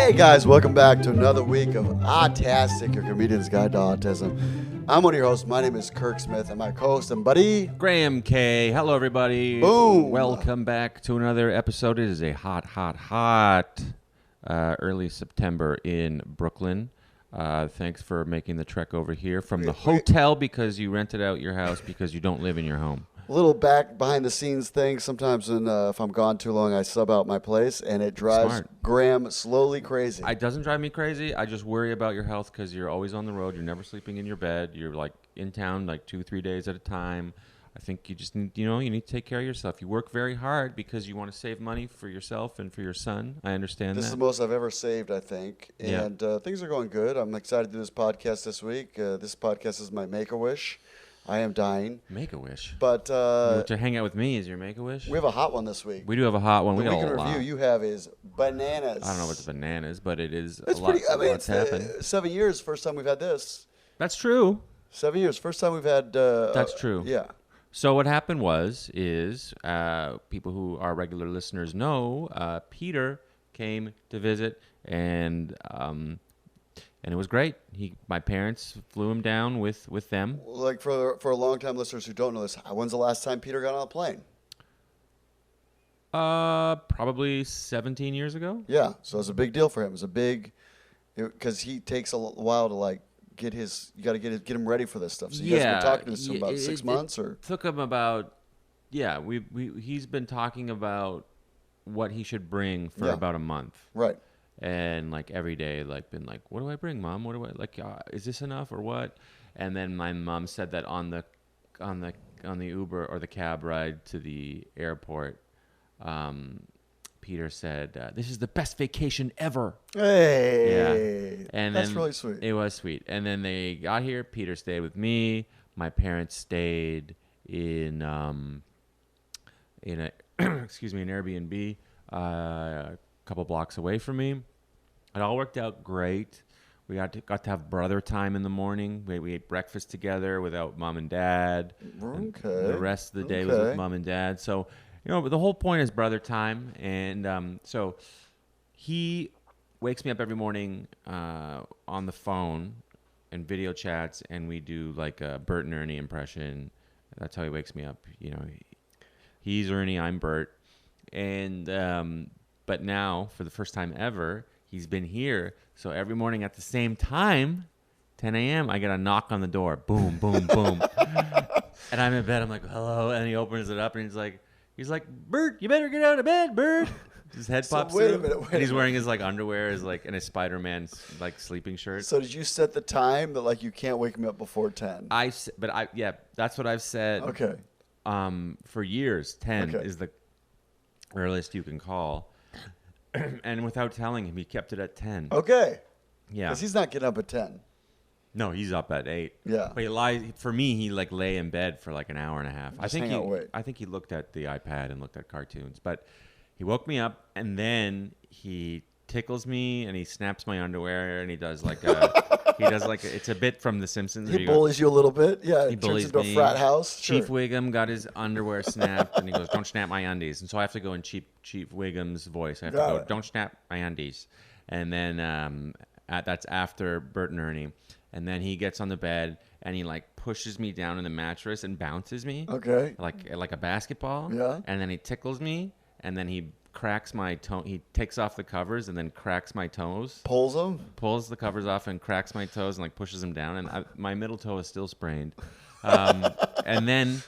Hey guys, welcome back to another week of Autastic, your comedian's guide to autism. I'm one of your hosts. My name is Kirk Smith, and my co-host and buddy Graham K. Hello, everybody. Boom. Welcome back to another episode. It is a hot early September in Brooklyn. Thanks for making the trek over here from the hotel because you rented out your house because you don't live in your home. A little back behind the scenes thing. Sometimes when, if I'm gone too long, I sub out my place, and it drives Graham slowly crazy. It doesn't drive me crazy. I just worry about your health because you're always on the road. You're never sleeping in your bed. You're like in town like 2-3 days at a time. I think you just need, you need to take care of yourself. You work very hard because you want to save money for yourself and for your son. I understand This that. is the most I've ever saved, I think. And things are going good. I'm excited to do this podcast this week. This podcast is my Make-A-Wish. I am dying. Make-A-Wish. But to hang out with me is your Make-A-Wish? We have a hot one this week. We do have a hot one. The We got weekend a lot. review you have is bananas. I don't know what's bananas, but it is It's a lot. pretty. I mean, what's happened. 7 years. First time we've had this. That's true. 7 years. First time we've had. That's true. Yeah. So what happened is people who are regular listeners know Peter came to visit and it was great. My parents flew him down with them. Like for long-time listeners who don't know this, when's the last time Peter got on a plane? Probably 17 years ago. Yeah, so it's a big deal for him. It's a big, because he takes a while to like get his. You got to get him ready for this stuff. So you guys have been talking to him about 6 months, or it took him about. Yeah, he's been talking about what he should bring for about a month. Right. And like every day, like been like, what do I bring, Mom? What do I like? Is this enough or what? And then my mom said that on the Uber or the cab ride to the airport, Peter said, "This is the best vacation ever." Hey, yeah, and that's then really sweet. It was sweet. And then they got here. Peter stayed with me. My parents stayed in an Airbnb a couple blocks away from me. It all worked out great. We got to have brother time in the morning. We ate breakfast together without mom and dad. Okay. The rest of the day was with mom and dad. So, but the whole point is brother time. And so he wakes me up every morning on the phone and video chats, and we do like a Bert and Ernie impression. That's how he wakes me up. He's Ernie, I'm Bert. And but now, for the first time ever, he's been here. So every morning at the same time, 10 a.m., I get a knock on the door. Boom, boom, boom. And I'm in bed. I'm like, hello. And he opens it up, and he's like, Bert, you better get out of bed, Bert. His head pops wait a through. minute. And he's wearing his like underwear, and his Spider-Man like sleeping shirt. So did you set the time that like you can't wake me up before 10? That's what I've said. Okay. For years, 10 is the earliest you can call. And without telling him, he kept it at 10. Okay. Yeah. Because he's not getting up at 10. No, he's up at 8. Yeah. But he like lay in bed for like an hour and a half. I think he looked at the iPad and looked at cartoons. But he woke me up, and then he tickles me and he snaps my underwear, and he does like it's a bit from The Simpsons. He bullies you a little bit. Yeah. He bullies turns into me. a frat house. Chief Sure. Wiggum got his underwear snapped, and he goes, "Don't snap my undies." And so I have to go in Chief Wiggum's voice. I have to go, "Don't snap my undies." And then that's after Bert and Ernie. And then he gets on the bed and he like pushes me down in the mattress and bounces me. Okay. Like a basketball. Yeah. And then he tickles me, and then he cracks my toe. He takes off the covers and then cracks my toes. Pulls them? Pulls the covers off and cracks my toes and like pushes them down. And my middle toe is still sprained. And then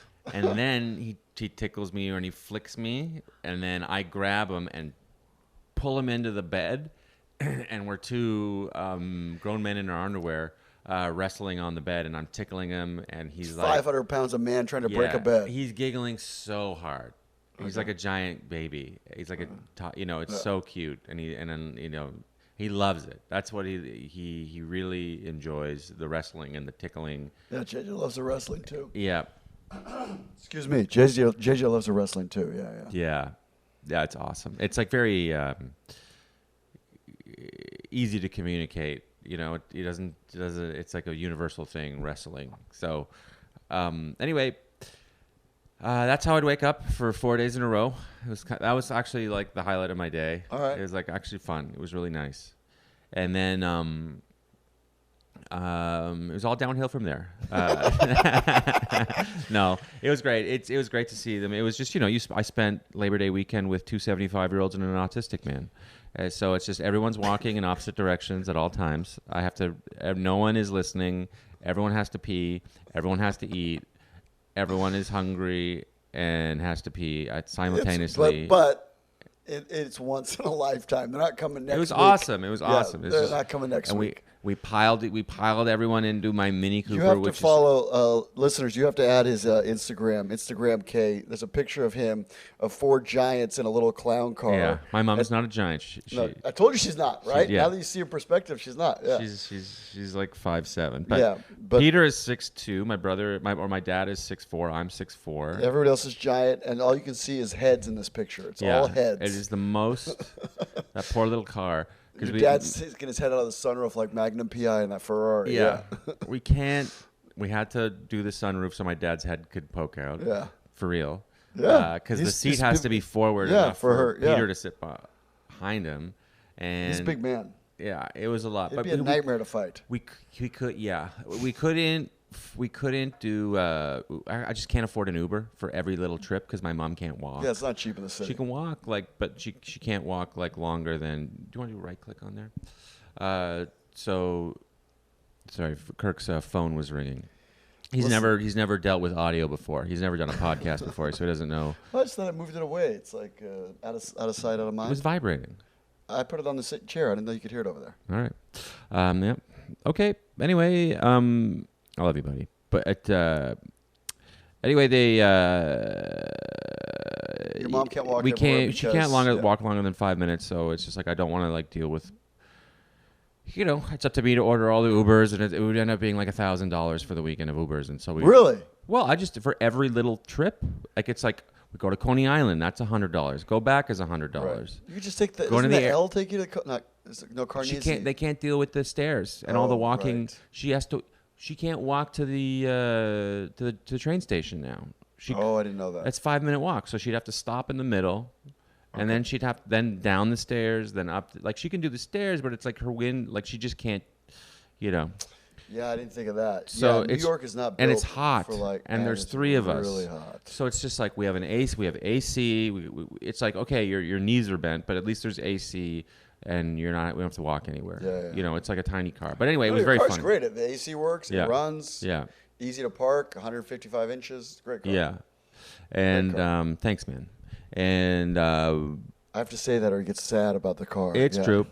he tickles me and he flicks me, and then I grab him and pull him into the bed, and we're two grown men in our underwear wrestling on the bed, and I'm tickling him, and he's like 500 pounds of man trying to break a bed. He's giggling so hard. He's like a giant baby. He's like it's so cute, and he loves it. That's what he really enjoys, the wrestling and the tickling. Yeah, JJ loves the wrestling too. Yeah. Excuse me, JJ loves the wrestling too. Yeah. Yeah, it's awesome. It's like very easy to communicate. It doesn't. It's like a universal thing, wrestling. So, anyway. That's how I'd wake up for 4 days in a row. That was actually like the highlight of my day. All right. It was like actually fun. It was really nice. And then it was all downhill from there. No, it was great. It was great to see them. It was just, I spent Labor Day weekend with two 75-year-olds and an autistic man. So it's just everyone's walking in opposite directions at all times. No one is listening. Everyone has to pee. Everyone has to eat. Everyone is hungry and has to pee simultaneously. It's once in a lifetime. They're not coming next week. It was awesome. It was awesome. They're not coming next week. We piled everyone into my Mini Cooper. You have to follow listeners. You have to add his Instagram K. There's a picture of him of 4 giants in a little clown car. Yeah, my mom is not a giant. No, I told you she's not. Right now that you see her perspective, she's not. Yeah. She's like 5'7". But Peter is 6'2". My dad is 6'4". I'm 6'4". Everyone else is giant, and all you can see is heads in this picture. It's all heads. It is the most. That poor little car. Your dad's getting his head out of the sunroof like Magnum PI in that Ferrari. Yeah. We had to do the sunroof so my dad's head could poke out. Yeah. For real. Yeah. Because the seat has to be forward enough for Peter to sit behind him. And he's a big man. Yeah, it was a lot. It'd be a nightmare to fight. We couldn't do. I just can't afford an Uber for every little trip because my mom can't walk. Yeah, it's not cheap in the city. She can walk but she can't walk longer than. Do you want to do right click on there? Sorry, Kirk's phone was ringing. He's never dealt with audio before. He's never done a podcast before, so he doesn't know. I just thought I moved it away. It's like out of sight, out of mind. It was vibrating. I put it on the chair. I didn't know you could hear it over there. All right. Yep. Okay. Anyway, I love you, buddy. But anyway, your mom can't walk. She can't walk longer than 5 minutes. So it's just like I don't want to deal with. It's up to me to order all the Ubers, and it would end up being like $1,000 for the weekend of Ubers, and so we. Really? Well, I just for every little trip, it's like we go to Coney Island, that's $100. Go back is $100. Right. You just take the. Doesn't the L take you to no Carnegie? They can't deal with the stairs and all the walking. Right. She can't walk to the train station now. I didn't know that. That's 5-minute walk, so she'd have to stop in the middle, and then she'd have down the stairs, then up. She can do the stairs, but it's like her wind. She just can't, Yeah, I didn't think of that. So New York is not built and it's hot, and there's 3 of us. Really hot. So it's just like we have an AC. We have AC. It's like okay, your knees are bent, but at least there's AC. And we don't have to walk anywhere. Yeah. It's like a tiny car. But anyway, it was very fun. It's great. The AC works. It runs. Yeah. Easy to park. 155 inches. Great car. Yeah. And thanks, man. And I have to say that, or he gets sad about the car. It's true.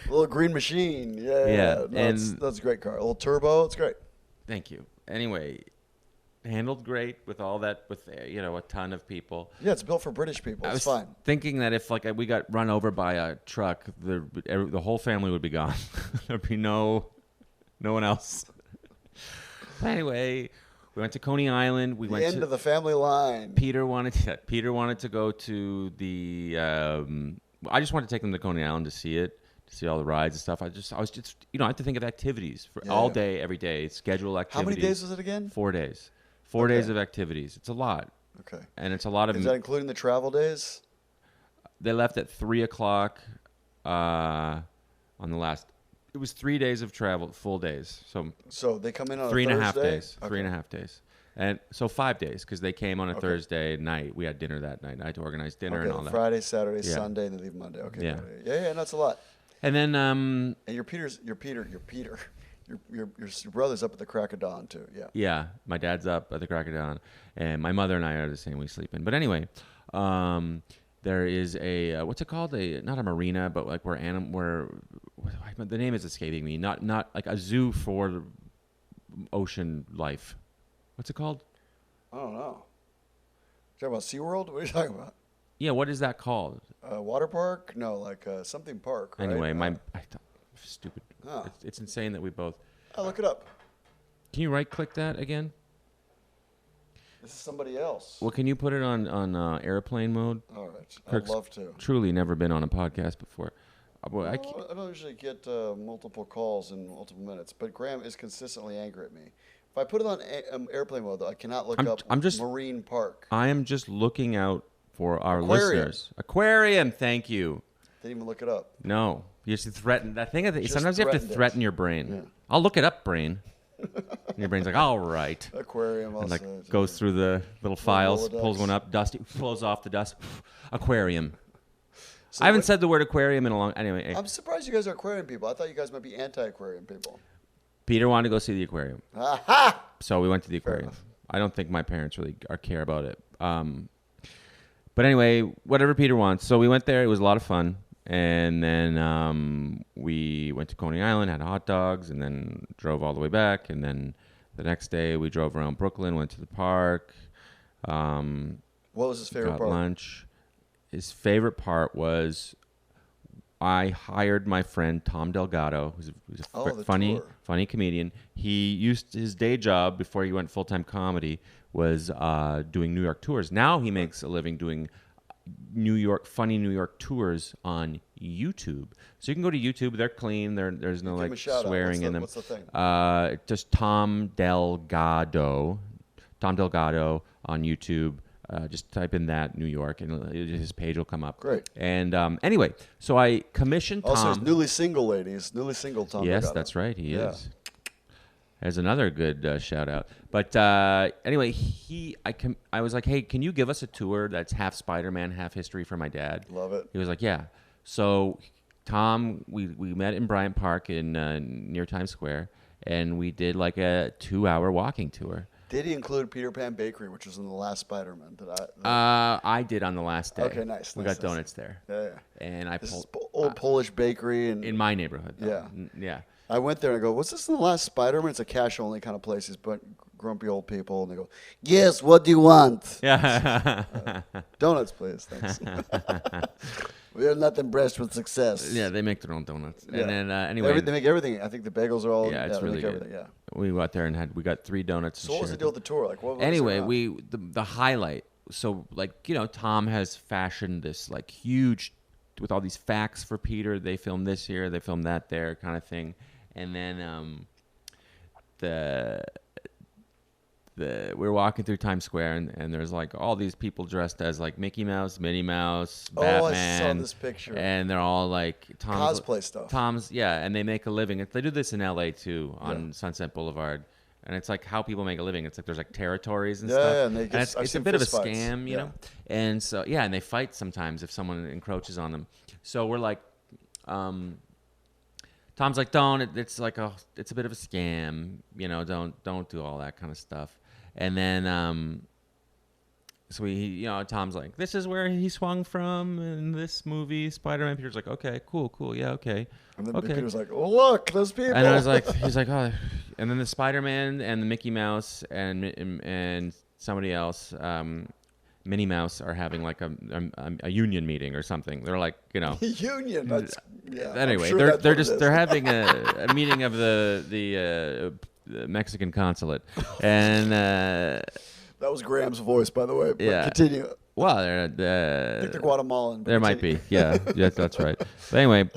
Little green machine. Yeah. No, that's a great car. A little turbo. It's great. Thank you. Anyway. Handled great with all that, with a ton of people. Yeah, it's built for British people. It's fine. Thinking that if we got run over by a truck, the whole family would be gone. There'd be no one else. But anyway, we went to Coney Island. We went end of the family line. Peter wanted to go to the. I just wanted to take them to Coney Island to see it. To see all the rides and stuff. I was just I have to think of activities for all day, every day. Schedule activities. How many days was it again? 4 days. 4 days of activities. It's a lot. Okay. And it's a lot of. Is that including the travel days? They left at 3:00 on the last. It was 3 days of travel, full days. So they come in on 3.5 days. Okay. 3.5 days. And so 5 days because they came on a Thursday night. We had dinner that night. I had to organize dinner and all that. Friday, Saturday, Sunday, and then leave Monday. Okay. Yeah. That's a lot. And then. And your brother's up at the crack of dawn too. Yeah. Yeah, my dad's up at the crack of dawn, and my mother and I are the same. We sleep in. But anyway, there is a what's it called? Not a marina, but like where the name is escaping me. Not like a zoo for ocean life. What's it called? I don't know. You talking about SeaWorld? What are you talking about? Yeah, what is that called? Water park? No, like something park. Right? Anyway, stupid. Oh. It's insane that we both. I'll look it up. Can you right-click that again? This is somebody else. Well, can you put it on airplane mode? All right. Kirk's I'd love to. Truly never been on a podcast before. I don't usually get multiple calls in multiple minutes, but Graham is consistently angry at me. If I put it on airplane mode, though, I cannot look up Marine Park. I am just looking out for our Aquarium. listeners. Aquarium, thank you. Didn't even look it up. No. You just threaten. That thing, sometimes you have to threaten your brain. Yeah. I'll look it up, brain. And your brain's like, all right. Aquarium. And like goes through the little files, pulls one up, dusty, blows off the dust. Aquarium. So I haven't said the word aquarium in a long. Anyway, I'm surprised you guys are aquarium people. I thought you guys might be anti-aquarium people. Peter wanted to go see the aquarium, so we went to the aquarium. I don't think my parents really care about it. But anyway, whatever Peter wants. So we went there. It was a lot of fun. And then we went to Coney Island, had hot dogs, and then drove all the way back. And then the next day we drove around Brooklyn, went to the park. What was his favorite part? Lunch. His favorite part was I hired my friend Tom Delgado, who's a funny comedian. He used his day job before he went full-time comedy was doing New York tours. Now he makes a living doing funny New York tours on YouTube. So you can go to YouTube. They're clean. There's no like swearing in them. What's the thing? Just Tom Delgado on YouTube. Just type in that New York, and his page will come up. Great. And anyway, so I commissioned Tom. Also, newly single ladies, newly single Tom. Yes, that's right. He is. There's another good shout out. But anyway, I was like, hey, can you give us a tour that's half Spider-Man, half history for my dad? Love it. He was like, yeah. So Tom, we met in Bryant Park in near Times Square, and we did like a 2-hour walking tour. Did he include Peter Pan Bakery, which was in the last Spider-Man? I did on the last day. Okay, nice. We got donuts there. Yeah. And I pulled old Polish bakery in my neighborhood. Yeah. Yeah. I went there and I go, "What's this in the last Spider-Man?" It's a cash-only kind of place. These grumpy old people, and they go, "Yes, what do you want?" Yeah. Donuts, please. Thanks. We are not impressed with success. Yeah, they make their own donuts. Yeah. And then anyway, they make everything. I think the bagels are all. Yeah, it's really good. Yeah. We got there and we got 3 donuts. So what was the deal with the tour? Like what? Anyway, the highlight. So like Tom has fashioned this like huge, with all these facts for Peter. They filmed this here, they filmed that there, kind of thing. And then we're walking through Times Square, and there's like all these people dressed as like Mickey Mouse, Minnie Mouse, Batman. I saw this picture. And they're all like cosplay stuff. And they make a living. They do this in LA too, on Sunset Boulevard. And it's like how people make a living. It's like there's like territories and stuff. Yeah, and it's a bit of a scam, you know. And so and they fight sometimes if someone encroaches on them. So we're like, Tom's like, it's a bit of a scam, don't do all that kind of stuff. And then so Tom's like, this is where he swung from in this movie, Spider-Man. Peter's like, okay, cool, yeah, okay. And then Peter's like, oh look, those people. And I was like, he's like, oh. And then the Spider-Man and the Mickey Mouse and somebody else, Minnie Mouse, are having like a union meeting or something. They're like, union. That's, anyway, sure they're having a meeting of the Mexican consulate, and that was Graham's voice, by the way. But continue. Well, I think they're Guatemalan. There might be, yeah, that's right. But anyway,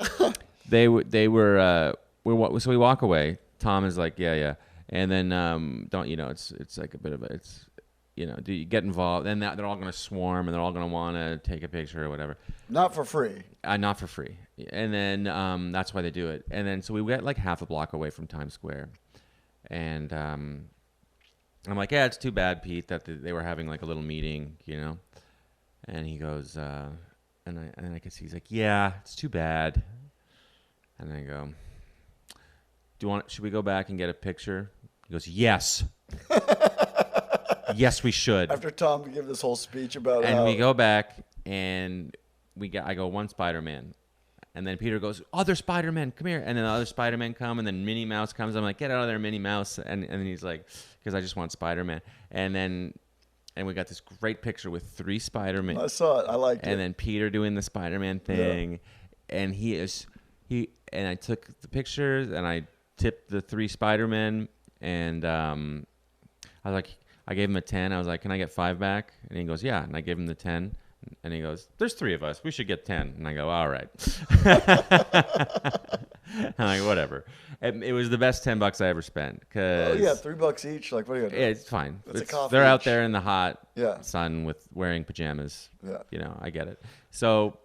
they were so we walk away. Tom is like, yeah, and then it's like a bit of a do you get involved? Then they're all going to swarm, and they're all going to want to take a picture or whatever. Not for free. Not for free. And then that's why they do it. And then so we get like half a block away from Times Square, and I'm like, yeah, it's too bad, Pete, that they were having like a little meeting, And he goes, and I guess he's like, yeah, it's too bad. And I go, should we go back and get a picture? He goes, yes. Yes, we should. After Tom gave this whole speech about we go back and I go, one Spider-Man. And then Peter goes, other Spider-Man, come here. And then the other Spider-Man come, and then Minnie Mouse comes. I'm like, get out of there, Minnie Mouse. And then he's like, because I just want Spider-Man. And we got this great picture with 3 Spider-Man. I saw it. I liked it. And then Peter doing the Spider-Man thing. Yeah. And I took the pictures, and I tipped the 3 Spider-Men. And I was like, I gave him a 10. I was like, can I get 5 back? And he goes, yeah. And I gave him the 10. And he goes, there's 3 of us. We should get 10. And I go, all right. I'm like, whatever. And it was the best $10 I ever spent. $3 each. Like, what are you gonna do? Yeah, it's fine. It's a coffee they're each. out there in the hot Yeah. sun with wearing pajamas. Yeah. I get it. So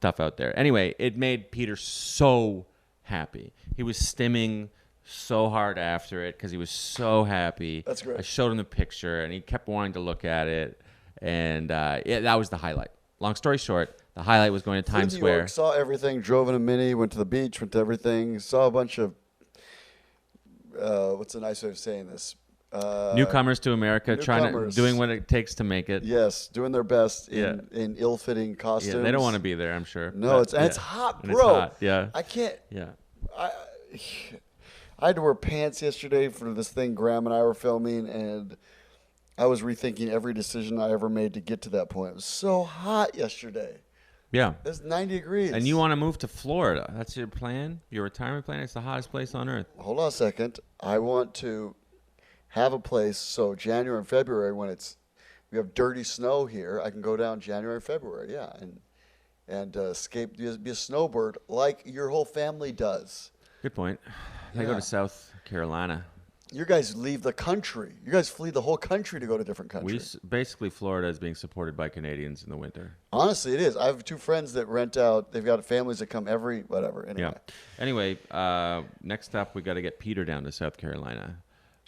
tough out there. Anyway, it made Peter so happy. He was stimming so hard after it because he was so happy. That's great. I showed him the picture, and he kept wanting to look at it, and that was the highlight. Long story short, the highlight was going to Times Square. York, saw everything, drove in a Mini, went to the beach, went to everything, saw a bunch of, what's a nice way of saying this? Newcomers to America, doing what it takes to make it. Yes, doing their best in ill-fitting costumes. Yeah, they don't want to be there, I'm sure. No, it's hot, bro. It's hot, yeah. I can't. Yeah. I had to wear pants yesterday for this thing Graham and I were filming, and I was rethinking every decision I ever made to get to that point. It was so hot yesterday. Yeah. It's 90 degrees. And you want to move to Florida. That's your plan? Your retirement plan? It's the hottest place on earth. Hold on a second. I want to have a place so January and February, when we have dirty snow here, I can go down January and February, yeah, and escape, be a snowbird like your whole family does. Good point. I go to South Carolina. You guys leave the country. You guys flee the whole country to go to different countries. Basically, Florida is being supported by Canadians in the winter. Honestly, it is. I have 2 friends that rent out. They've got families that come whatever. Anyway. Yeah. Anyway, next up, we got to get Peter down to South Carolina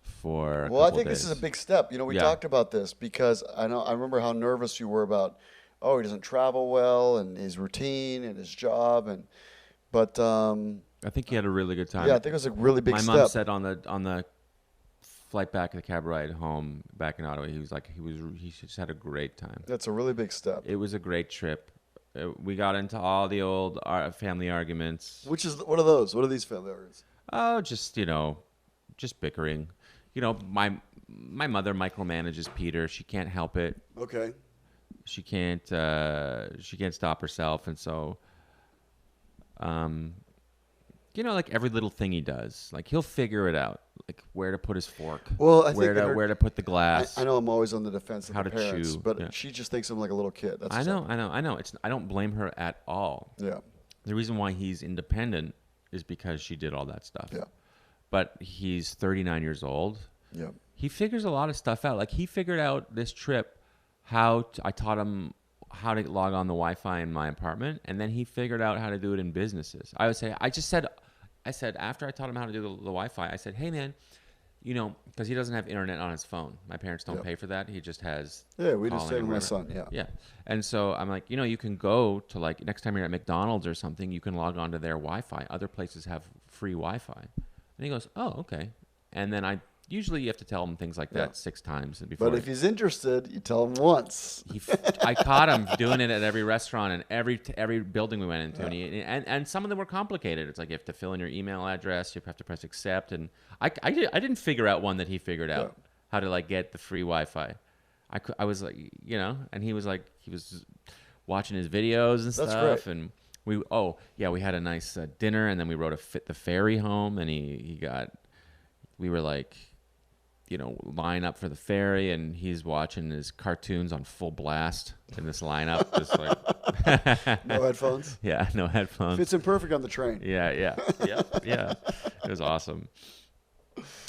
for. Well, I think this is a big step. We talked about this because I remember how nervous you were about. Oh, he doesn't travel well, and his routine and his job, but. I think he had a really good time. Yeah, I think it was a really big step. My mom said on the flight back, the cab ride home back in Ottawa, he just had a great time. That's a really big step. It was a great trip. We got into all the old family arguments. What are those? What are these family arguments? Oh, just bickering. My mother micromanages Peter. She can't help it. Okay. She can't stop herself, and so like every little thing he does, like he'll figure it out, like where to put his fork, where to put the glass. I know I'm always on the defense of how the to parents, chew, but she just thinks I'm like a little kid. That's I know. I don't blame her at all. Yeah. The reason why he's independent is because she did all that stuff. Yeah. But he's 39 years old. Yeah. He figures a lot of stuff out. Like he figured out this trip I taught him how to log on the Wi-Fi in my apartment, and then he figured out how to do it in businesses. I said after I taught him how to do the Wi-Fi, I said, hey man, because he doesn't have internet on his phone. My parents don't pay for that. He just has. Yeah, we just say to my son. Yeah. Yeah, and so I'm like, you can go to like next time you're at McDonald's or something, you can log on to their Wi-Fi. Other places have free Wi-Fi, and he goes, oh okay, and then usually you have to tell him things like that 6 times before. But if he's interested, you tell him once. I caught him doing it at every restaurant and every building we went into, and some of them were complicated. It's like you have to fill in your email address, you have to press accept, and I didn't figure out one that he figured out how to like get the free Wi-Fi. I was like, and he was watching his videos and stuff. That's great. And we had a nice dinner, and then we rode the ferry home, and we were like, line up for the ferry, and he's watching his cartoons on full blast in this lineup. Just like no headphones? Yeah, no headphones. Fits in perfect on the train. Yeah. It was awesome.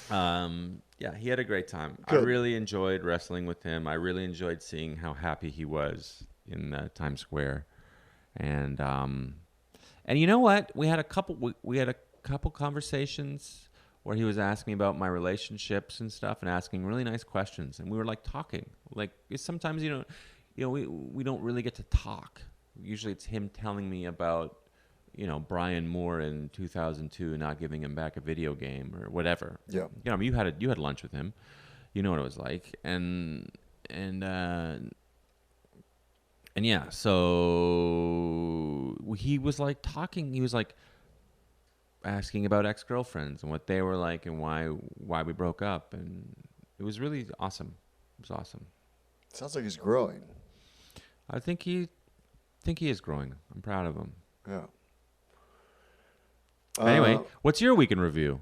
He had a great time. Good. I really enjoyed wrestling with him. I really enjoyed seeing how happy he was in Times Square. And you know what? We had a couple conversations where he was asking me about my relationships and stuff, and asking really nice questions, and we were like talking. Like sometimes we don't really get to talk. Usually it's him telling me about Brian Moore in 2002 not giving him back a video game or whatever. Yeah. You had lunch with him. You know what it was like, and yeah. So he was like talking. He was like asking about ex-girlfriends and what they were like and why we broke up, and it was really awesome. It was awesome. Sounds like he's growing. I think he is growing. I'm proud of him. Yeah. Anyway, what's your week in review?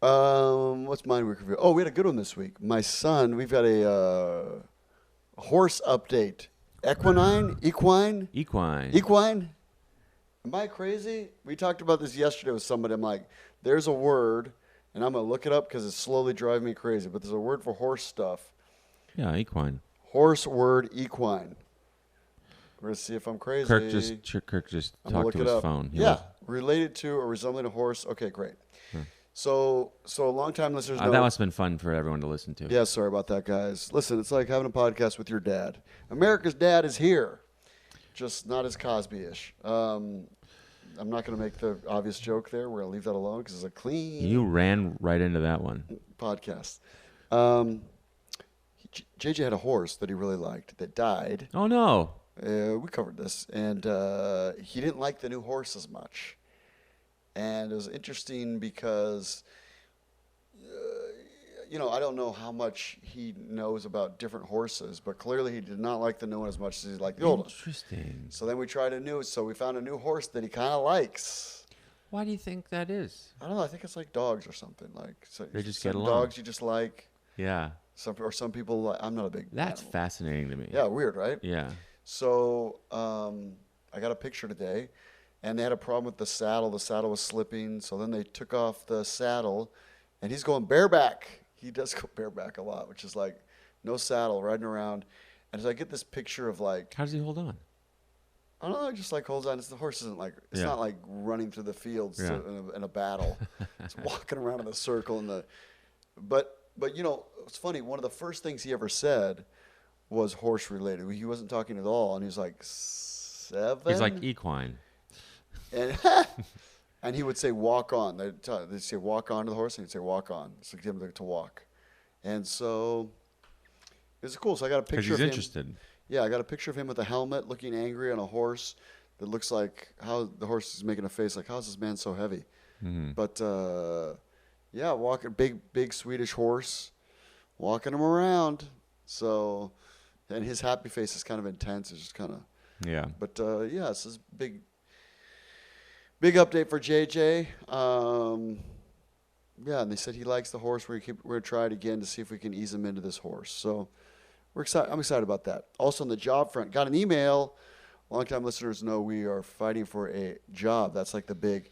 What's my week review? Oh, we had a good one this week. My son, we've got a horse update. Equine. Am I crazy? We talked about this yesterday with somebody. I'm like, there's a word, and I'm going to look it up because it's slowly driving me crazy, but there's a word for horse stuff. Yeah, equine. Horse word, equine. We're gonna see if I'm crazy. Kirk just talked to his phone. Related to or resembling a horse. Okay, great. So long-time listeners know. That must have been fun for everyone to listen to. Yeah, sorry about that, guys. Listen, it's like having a podcast with your dad. America's dad is here, just not as Cosby-ish. I'm not going to make the obvious joke there. We're going to leave that alone because it's a clean. You ran right into that one. Podcast. JJ had a horse that he really liked that died. Oh, no. We covered this. And he didn't like the new horse as much. And it was interesting because, I don't know how much he knows about different horses, but clearly he did not like the new one as much as he liked the old one. Interesting. So then we found a new horse that he kind of likes. Why do you think that is? I don't know. I think it's like dogs or something. They just get along. Dogs you just like. Yeah. Some people, I'm not a big That's animal. Fascinating to me. Yeah, weird, right? Yeah. So I got a picture today, and they had a problem with the saddle. The saddle was slipping, so then they took off the saddle, and he's going bareback. He does go bareback a lot, which is like no saddle, riding around. And as I get this picture of like... How does he hold on? I don't know, just like holds on. The horse isn't like... It's not like running through the fields in a battle. It's walking around in a circle. But it's funny. One of the first things he ever said was horse related. He wasn't talking at all, and he was like 7. He's like equine. And and he would say walk on. They'd say walk on to the horse, and he'd say walk on. So get him to walk. And so it was cool. So I got a picture of him. Because he's interested. Yeah, I got a picture of him with a helmet looking angry on a horse that looks like how the horse is making a face like, how's this man so heavy? Mm-hmm. But walking big Swedish horse, walking him around. So, and his happy face is kind of intense. It's just kind of But this is big update for JJ. And they said he likes the horse. We're gonna try it again to see if we can ease him into this horse. So we're excited. I'm excited about that. Also on the job front, got an email. Longtime listeners know we are fighting for a job. That's like the big.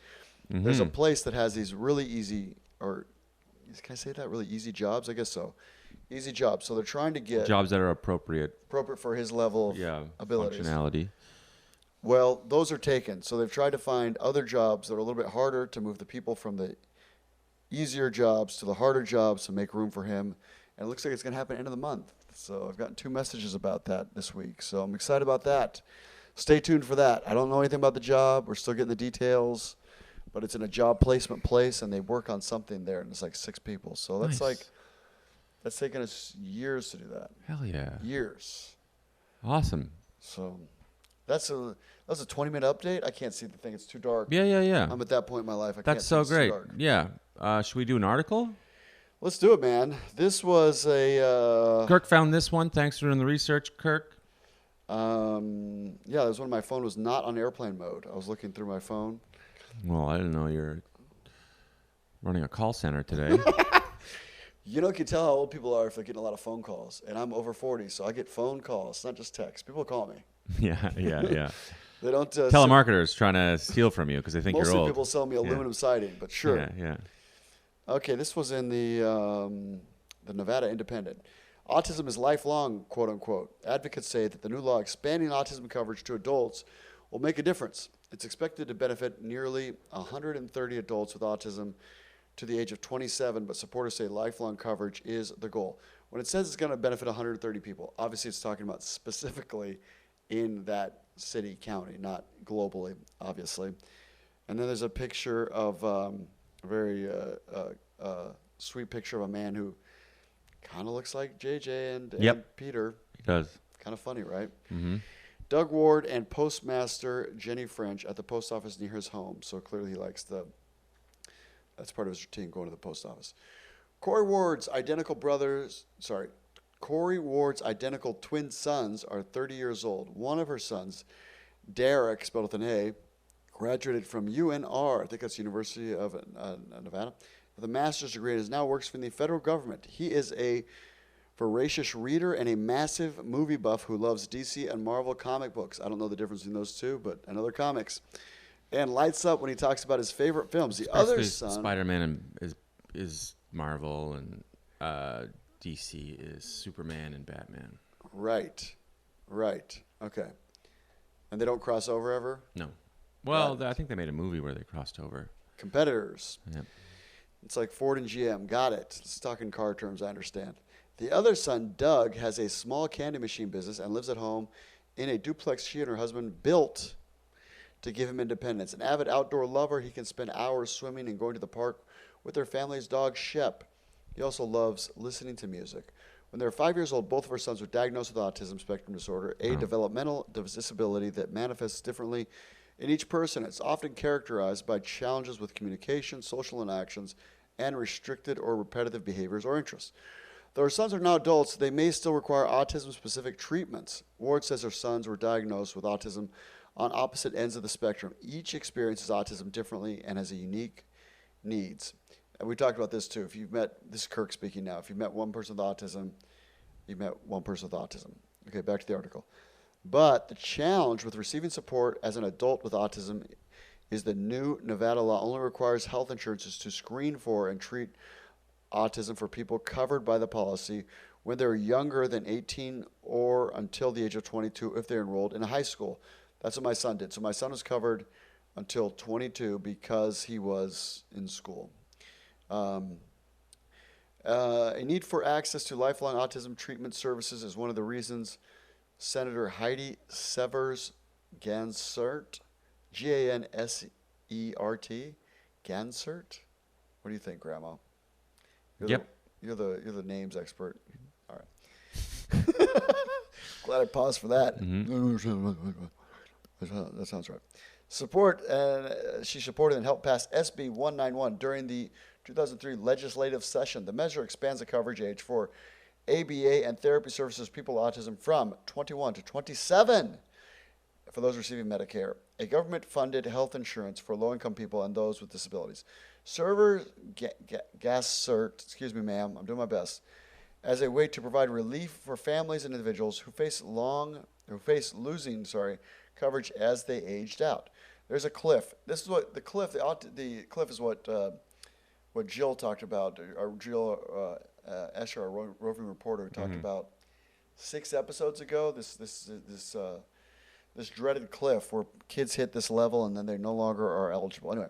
Mm-hmm. There's a place that has these really easy, or can I say that? Really easy jobs? I guess so. Easy jobs. So they're trying to get jobs that are appropriate for his level of abilities. Functionality. Well, those are taken. So they've tried to find other jobs that are a little bit harder to move the people from the easier jobs to the harder jobs to make room for him. And it looks like it's going to happen end of the month. So I've gotten 2 messages about that this week. So I'm excited about that. Stay tuned for that. I don't know anything about the job. We're still getting the details. But it's in a job placement place, and they work on something there, and it's like 6 people. So that's that's taken us years to do that. Hell yeah. Years. Awesome. So that's a 20-minute update. I can't see the thing. It's too dark. Yeah. I'm at that point in my life. That's so great. Yeah. Should we do an article? Let's do it, man. This was a... Kirk found this one. Thanks for doing the research, Kirk. This one. My phone was not on airplane mode. I was looking through my phone. Well, I didn't know you're running a call center today. You can tell how old people are if they're getting a lot of phone calls. And I'm over 40, so I get phone calls, not just text. People call me. Yeah. They don't... Telemarketers trying to steal from you because they think you're old. Mostly people sell me aluminum siding, but sure. Yeah. Okay, this was in the Nevada Independent. Autism is lifelong, quote unquote. Advocates say that the new law expanding autism coverage to adults will make a difference. It's expected to benefit nearly 130 adults with autism to the age of 27, but supporters say lifelong coverage is the goal. When it says it's going to benefit 130 people, obviously it's talking about specifically in that city, county, not globally, obviously. And then there's a picture of a very sweet picture of a man who kind of looks like JJ and Peter. He does. Kind of funny, right? Mm-hmm. Doug Ward and Postmaster Jenny French at the post office near his home. So clearly he likes that's part of his routine, going to the post office. Corey Ward's identical twin sons are 30 years old. One of her sons, Derek, spelled with an A, graduated from UNR, I think that's University of Nevada, with a master's degree and now works for the federal government. He is a voracious reader and a massive movie buff who loves DC and Marvel comic books. I don't know the difference between those two, but another comics. And lights up when he talks about his favorite films. The other son... Spider-Man is Marvel, and DC is Superman and Batman. Right. Okay. And they don't cross over ever? No. Well, I think they made a movie where they crossed over. Competitors. Yep. It's like Ford and GM. Got it. Let's talk in car terms, I understand. The other son, Doug, has a small candy machine business and lives at home in a duplex she and her husband built to give him independence. An avid outdoor lover, he can spend hours swimming and going to the park with their family's dog, Shep. He also loves listening to music. When they were 5 years old, both of our sons were diagnosed with autism spectrum disorder, a developmental disability that manifests differently in each person. It's often characterized by challenges with communication, social interactions, and restricted or repetitive behaviors or interests. Though our sons are now adults, they may still require autism-specific treatments. Ward says her sons were diagnosed with autism on opposite ends of the spectrum. Each experiences autism differently and has a unique needs. And we talked about this too. If you've met, this is Kirk speaking now, if you've met one person with autism, you've met one person with autism. Okay, back to the article. But the challenge with receiving support as an adult with autism is the new Nevada law only requires health insurances to screen for and treat autism for people covered by the policy when they're younger than 18 or until the age of 22 if they're enrolled in a high school. That's what my son did. So my son was covered until 22 because he was in school. A need for access to lifelong autism treatment services is one of the reasons Senator Heidi Severs Gansert, Gansert, Gansert. What do you think, Grandma? You're the names expert. All right. Glad I paused for that. That sounds right. She supported and helped pass SB 191 during the 2003 legislative session. The measure expands the coverage age for ABA and therapy services people with autism from 21 to 27 for those receiving Medicare, a government-funded health insurance for low-income people and those with disabilities. Gassert, excuse me, ma'am, I'm doing my best, as a way to provide relief for families and individuals who face losing coverage as they aged out. There's a cliff. This is what the cliff is what Jill talked about. Jill Escher, our roving reporter, talked about 6 episodes ago. This dreaded cliff where kids hit this level and then they no longer are eligible. Anyway,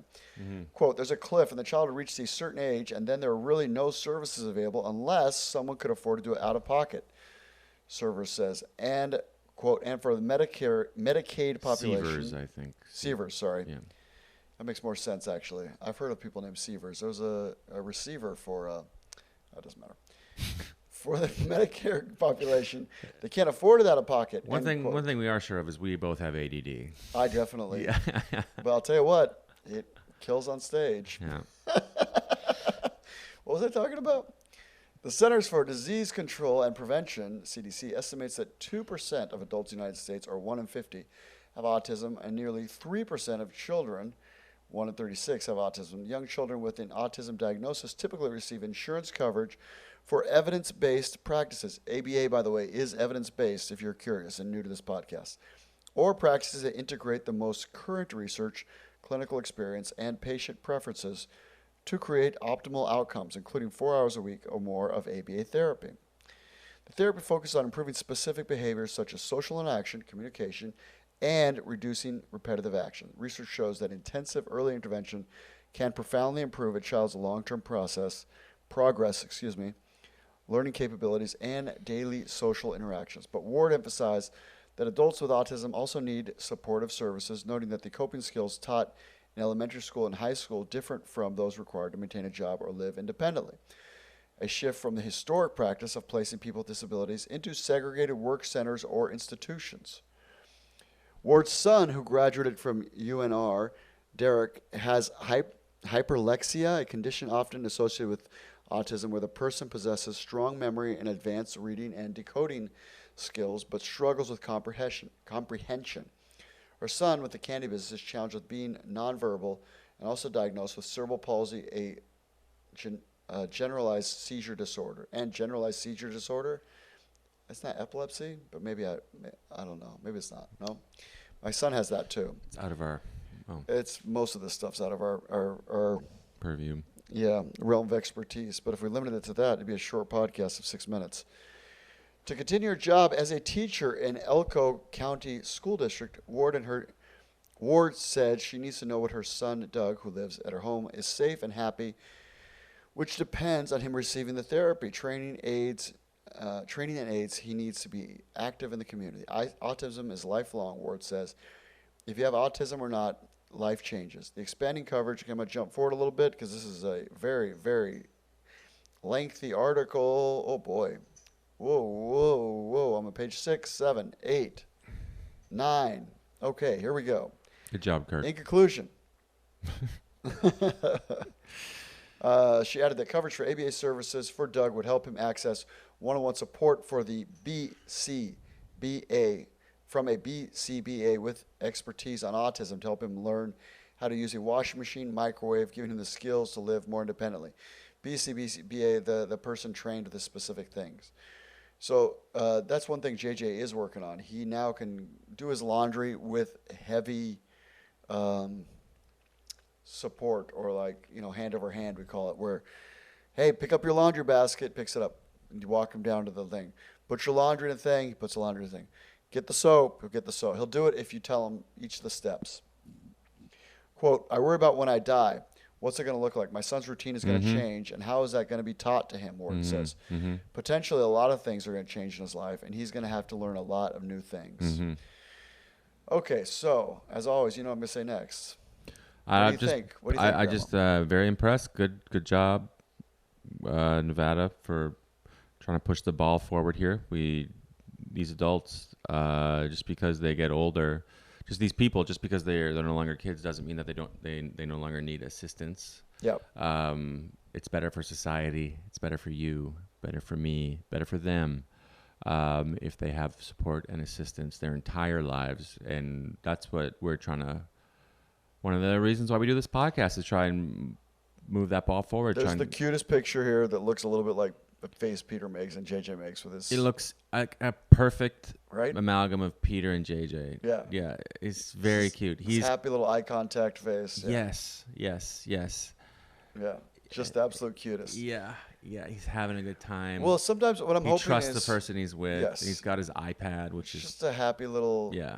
quote, there's a cliff and the child will reach a certain age and then there are really no services available unless someone could afford to do it out of pocket, Server says. And, quote, and for the Medicaid population. Severs, I think. Severs, sorry. Yeah. That makes more sense, actually. I've heard of people named Severs. There was a receiver for, it doesn't matter. For the Medicare population, they can't afford it out of pocket. One thing we are sure of is we both have ADD. I definitely. Yeah. But I'll tell you what, it kills on stage. Yeah. What was I talking about? The Centers for Disease Control and Prevention, CDC, estimates that 2% of adults in the United States, or 1 in 50, have autism, and nearly 3% of children, 1 in 36, have autism. Young children with an autism diagnosis typically receive insurance coverage for evidence-based practices. ABA, by the way, is evidence-based, if you're curious and new to this podcast, or practices that integrate the most current research, clinical experience, and patient preferences to create optimal outcomes, including 4 hours a week or more of ABA therapy. The therapy focuses on improving specific behaviors such as social interaction, communication, and reducing repetitive action. Research shows that intensive early intervention can profoundly improve a child's long-term progress, learning capabilities, and daily social interactions. But Ward emphasized that adults with autism also need supportive services, noting that the coping skills taught in elementary school and high school differ from those required to maintain a job or live independently. A shift from the historic practice of placing people with disabilities into segregated work centers or institutions. Ward's son, who graduated from UNR, Derek, has hyperlexia, a condition often associated with autism where the person possesses strong memory and advanced reading and decoding skills but struggles with comprehension. Her son, with the candy business, is challenged with being nonverbal and also diagnosed with cerebral palsy, a generalized seizure disorder. And generalized seizure disorder, it's not epilepsy, but maybe I don't know. Maybe it's not. No? My son has that too. It's out of our... It's most of this stuff's out of our purview. Yeah, realm of expertise. But if we limited it to that, it'd be a short podcast of 6 minutes. To continue her job as a teacher in Elko County School District, Ward said she needs to know what her son, Doug, who lives at her home, is safe and happy, which depends on him receiving the therapy, training and aids. He needs to be active in the community. Autism is lifelong, Ward says. If you have autism or not, life changes. The expanding coverage, I'm going to jump forward a little bit because this is a very, very lengthy article. Oh, boy. Whoa. I'm on page 6, 7, 8, 9. Okay, here we go. Good job, Kurt. In conclusion, she added that coverage for ABA services for Doug would help him access one-on-one support for the BCBA from a BCBA with expertise on autism to help him learn how to use a washing machine, microwave, giving him the skills to live more independently. BCBA, the person trained with the specific things. So that's one thing JJ is working on. He now can do his laundry with heavy support, or like, hand over hand, we call it, where, hey, pick up your laundry basket, picks it up, and you walk him down to the thing. Put your laundry in the thing, he puts the laundry in the thing. Get the soap, he'll get the soap. He'll do it if you tell him each of the steps. Quote, I worry about when I die. What's it going to look like? My son's routine is going to change, and how is that going to be taught to him, Ward says. Potentially a lot of things are going to change in his life, and he's going to have to learn a lot of new things. Okay, so, as always, what I'm going to say next. What do you think? I just very impressed. Good job, Nevada, for trying to push the ball forward here. These adults, just because they get older, just these people, just because they're no longer kids, doesn't mean that they no longer need assistance. Yep. It's better for society. It's better for you. Better for me. Better for them. If they have support and assistance their entire lives, and that's what we're trying to. One of the reasons why we do this podcast is try and move that ball forward. There's the cutest picture here that looks a little bit like the face Peter makes and JJ makes with his. It looks like a perfect right? amalgam of Peter and JJ. Yeah, it's very cute. He's happy little eye contact face. Yeah. Yes. Yeah, just the absolute cutest. Yeah, he's having a good time. Well, sometimes what I'm hoping is he trusts the person he's with. Yes. He's got his iPad, which is just a happy little. Yeah.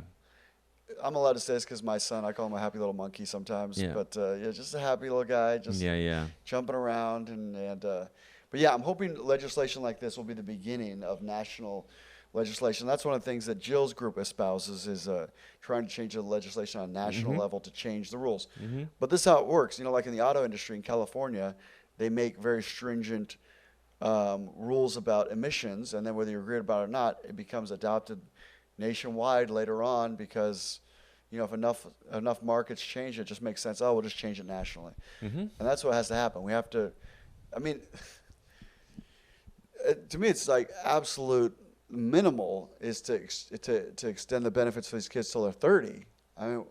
I'm allowed to say this because my son, I call him a happy little monkey sometimes. Yeah. But just a happy little guy, just jumping around but yeah, I'm hoping legislation like this will be the beginning of national legislation. That's one of the things that Jill's group espouses is trying to change the legislation on a national level to change the rules. But this is how it works. Like in the auto industry in California, they make very stringent rules about emissions, and then whether you agree about it or not, it becomes adopted nationwide later on because if enough markets change, it just makes sense. Oh, we'll just change it nationally, and that's what has to happen. We have to. I mean, to me, it's like absolute minimal is to extend the benefits for these kids till they're 30. I mean,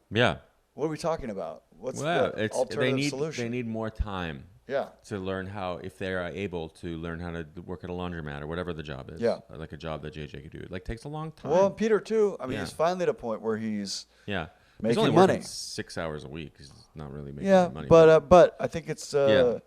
what are we talking about? What's the alternative solution? They need more time. Yeah. To learn how, if they are able to learn how to work at a laundromat or whatever the job is. Yeah. Like a job that JJ could do. It takes a long time. Well, Peter too. I mean, he's finally at a point where he's making he's only money. Working 6 hours a week. He's not really making money. But I think it's do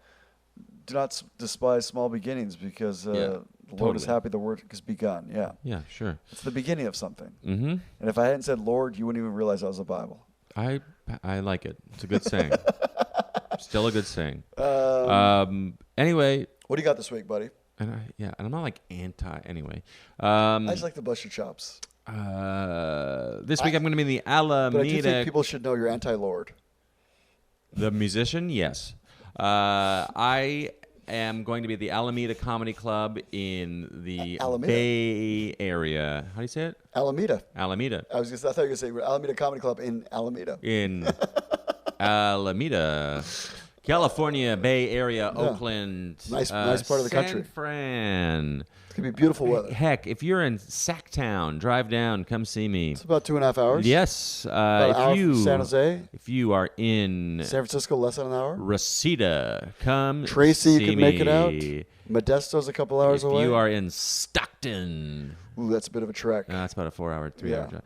not despise small beginnings because the Lord is happy the work has begun. Yeah. Yeah, sure. It's the beginning of something. And if I hadn't said Lord, you wouldn't even realize that was the Bible. I like it. It's a good saying. Still a good saying. Anyway, what do you got this week, buddy? And I'm not like anti. Anyway, I just like to bust your chops. This week I'm going to be in the Alameda. But I do think people should know you're anti-Lord. The musician, yes. I am going to be at the Alameda Comedy Club in the Bay Area. How do you say it? Alameda. I thought you were going to say Alameda Comedy Club in Alameda. In Alameda, California, Bay Area, Oakland. Nice part of the country. San Fran. It's going to be beautiful weather. Heck, if you're in Sacktown, drive down, come see me. It's about 2.5 hours. Yes. About an hour from San Jose. If you are in San Francisco, less than an hour. Reseda, come Tracy, see you can me. make it out. Modesto's a couple hours away. If you are in Stockton. Ooh, that's a bit of a trek. That's about a 3-hour drive.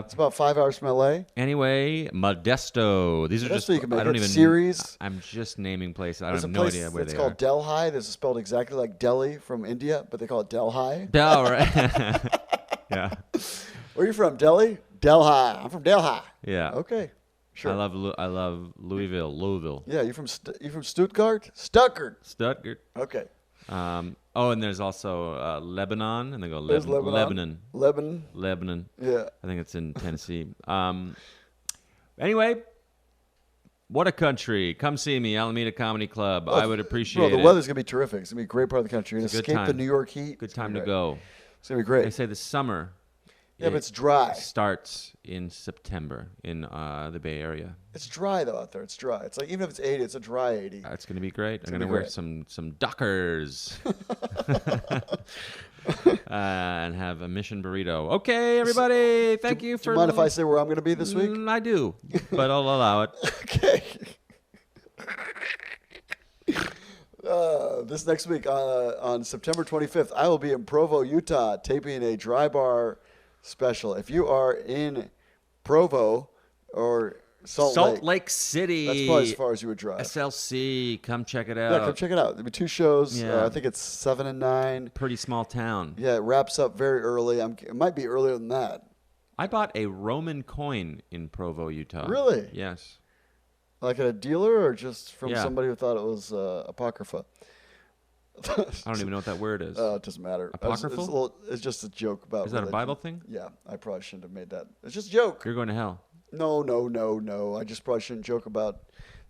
It's about 5 hours from LA. Anyway, Modesto. These are just. You can make I don't it. even. Series. I'm just naming places. I have There's no idea where they are. It's called Delhi. This is spelled exactly like Delhi from India. India, but they call it Delhi. Del, right? Yeah. Where are you from? Delhi? Delhi. I'm from Delhi. Yeah. Okay. Sure. I love Louisville. Yeah, you from Stuttgart? Stuttgart. Okay. And there's also Lebanon, and they go There's Lebanon. Lebanon. Yeah. I think it's in Tennessee. Anyway, what a country! Come see me, Alameda Comedy Club. I would appreciate it. The weather's gonna be terrific. It's gonna be a great part of the country. You're gonna escape the New York heat. Good time to go. It's gonna be great. They say the summer. Yeah, but it's dry. Starts in September in the Bay Area. It's dry though out there. It's dry. It's like even if it's 80, it's a dry 80. It's going to be great. I'm going to wear some Dockers and have a mission burrito. Okay, everybody. Thank you for. Do you mind if I say where I'm going to be this week? I do, but I'll allow it. Okay. This next week on September 25th, I will be in Provo, Utah, taping a dry bar special. If you are in Provo or Salt Lake City, that's probably as far as you would drive. SLC, come check it out. Yeah, come check it out. There'll be 2 shows. Yeah. I think it's 7 and 9. Pretty small town. Yeah, it wraps up very early. It might be earlier than that. I bought a Roman coin in Provo, Utah. Really? Yes. Like at a dealer or just from somebody who thought it was Apocrypha? I don't even know what that word is. It doesn't matter. Apocryphal? It's just a joke about Is that religion. a Bible thing? Yeah, I probably shouldn't have made that. It's just a joke. You're going to hell. No. I just probably shouldn't joke about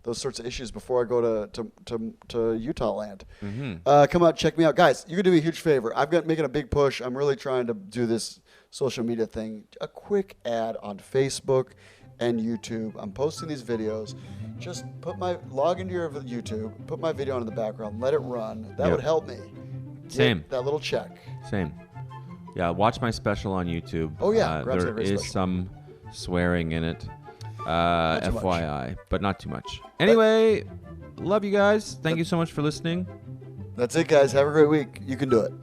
those sorts of issues before I go to Utah land. Mm-hmm. Come out, check me out. Guys, you can do me a huge favor. I've got making a big push. I'm really trying to do this social media thing. A quick ad on Facebook and YouTube. I'm posting these videos. Just log into your YouTube, put my video on in the background, let it run. That would help me. Same. That little check. Same. Yeah, watch my special on YouTube. Oh, yeah. There is some swearing in it. FYI, but not too much. Anyway, love you guys. Thank you so much for listening. That's it, guys. Have a great week. You can do it.